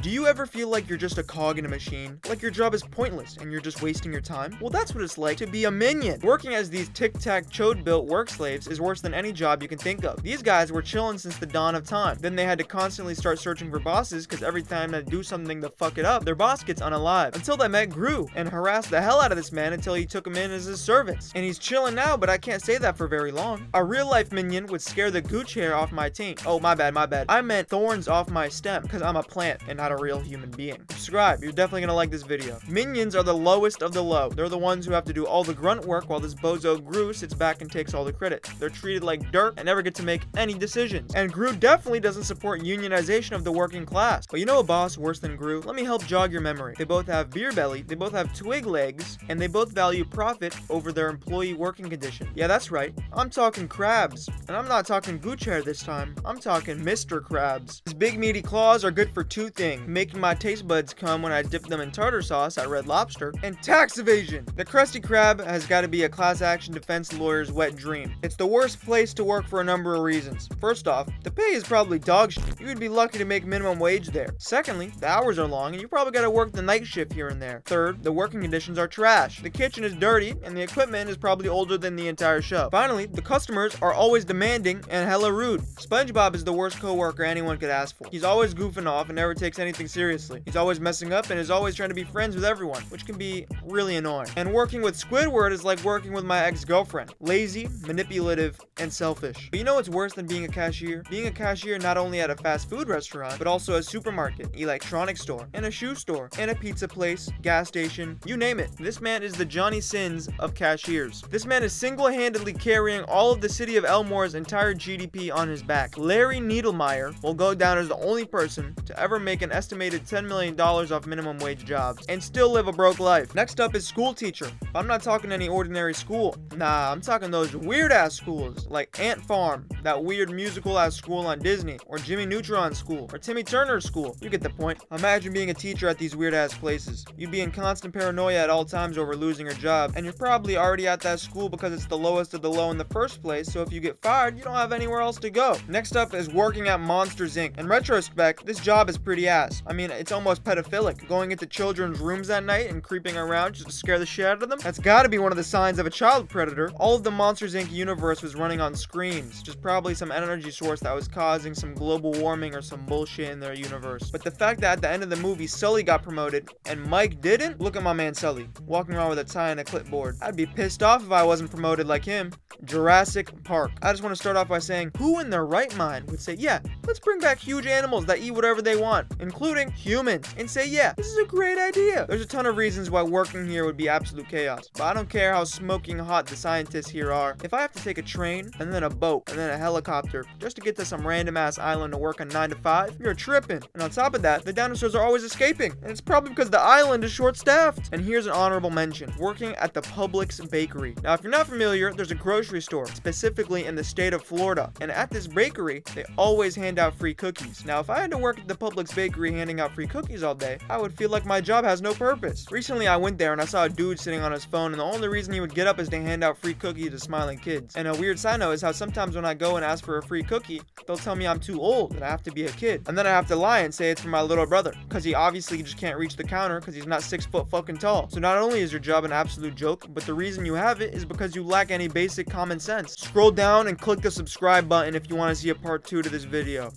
Do you ever feel like you're just a cog in a machine? Like your job is pointless and you're just wasting your time? Well, that's what it's like to be a minion. Working as these tic-tac-chode built work slaves is worse than any job you can think of. These guys were chilling since the dawn of time. Then they had to constantly start searching for bosses because every time they do something to fuck it up, their boss gets unalive. Until they met Gru and harassed the hell out of this man until he took him in as his servants. And he's chilling now, but I can't say that for very long. A real life minion would scare the gooch hair off my taint. Oh, my bad. I meant thorns off my stem because I'm a plant and not a real human being. Subscribe, you're definitely gonna like this video. Minions are the lowest of the low. They're the ones who have to do all the grunt work while this bozo Gru sits back and takes all the credit. They're treated like dirt and never get to make any decisions. And Gru definitely doesn't support unionization of the working class. But you know a boss worse than Gru? Let me help jog your memory. They both have beer belly, they both have twig legs, and they both value profit over their employee working condition. Yeah, that's right. I'm talking Krabs. And I'm not talking gooch hair this time. I'm talking Mr. Krabs. His big meaty claws are good for two things: making my taste buds come when I dip them in tartar sauce at Red Lobster, and tax evasion. The Krusty Krab has got to be a class action defense lawyer's wet dream. It's the worst place to work for a number of reasons. First off, the pay is probably dog shit. You would be lucky to make minimum wage there. Secondly, the hours are long and you probably got to work the night shift here and there. Third, the working conditions are trash. The kitchen is dirty and the equipment is probably older than the entire show. Finally, the customers are always demanding and hella rude. SpongeBob is the worst coworker anyone could ask for. He's always goofing off and never takes anything seriously. He's always messing up and is always trying to be friends with everyone, which can be really annoying. And working with Squidward is like working with my ex-girlfriend. Lazy, manipulative, and selfish. But you know what's worse than being a cashier? Being a cashier not only at a fast food restaurant, but also a supermarket, electronics store, and a shoe store, and a pizza place, gas station, you name it. This man is the Johnny Sins of cashiers. This man is single-handedly carrying all of the city of Elmore's entire GDP on his back. Larry Needlemeyer will go down as the only person to ever make an estimated $10 million off minimum wage jobs and still live a broke life. Next up is school teacher. But I'm not talking any ordinary school. Nah, I'm talking those weird ass schools like Ant Farm, that weird musical ass school on Disney, or Jimmy Neutron school, or Timmy Turner school. You get the point. Imagine being a teacher at these weird ass places. You'd be in constant paranoia at all times over losing your job, and you're probably already at that school because it's the lowest of the low in the first place, so if you get fired, you don't have anywhere else to go. Next up is working at Monsters Inc. In retrospect, this job is pretty ass. I mean, it's almost pedophilic. Going into children's rooms at night and creeping around just to scare the shit out of them? That's gotta be one of the signs of a child predator. All of the Monsters Inc. universe was running on screens, just probably some energy source that was causing some global warming or some bullshit in their universe. But the fact that at the end of the movie, Sully got promoted and Mike didn't? Look at my man Sully, walking around with a tie and a clipboard. I'd be pissed off if I wasn't promoted like him. Jurassic Park. I just want to start off by saying, who in their right mind would say, yeah, let's bring back huge animals that eat whatever they want, including humans, and say, yeah, this is a great idea. There's a ton of reasons why working here would be absolute chaos, but I don't care how smoking hot the scientists here are. If I have to take a train, and then a boat, and then a helicopter, just to get to some random ass island to work a 9 to 5, you're tripping. And on top of that, the dinosaurs are always escaping, and it's probably because the island is short-staffed. And here's an honorable mention, working at the Publix bakery. Now, if you're not familiar, there's a grocery store, specifically in the state of Florida, and at this bakery, they always hand out free cookies. Now, if I had to work at the Publix bakery handing out free cookies all day, I would feel like my job has no purpose. Recently, I went there and I saw a dude sitting on his phone, and the only reason he would get up is to hand out free cookies to smiling kids. And a weird side note is how sometimes when I go and ask for a free cookie, they'll tell me I'm too old and I have to be a kid. And then I have to lie and say it's for my little brother, because he obviously just can't reach the counter because he's not 6 foot fucking tall. So not only is your job an absolute joke, but the reason you have it is because you lack any basic common sense. Scroll down and click the subscribe button if you want to see a part 2 to this video.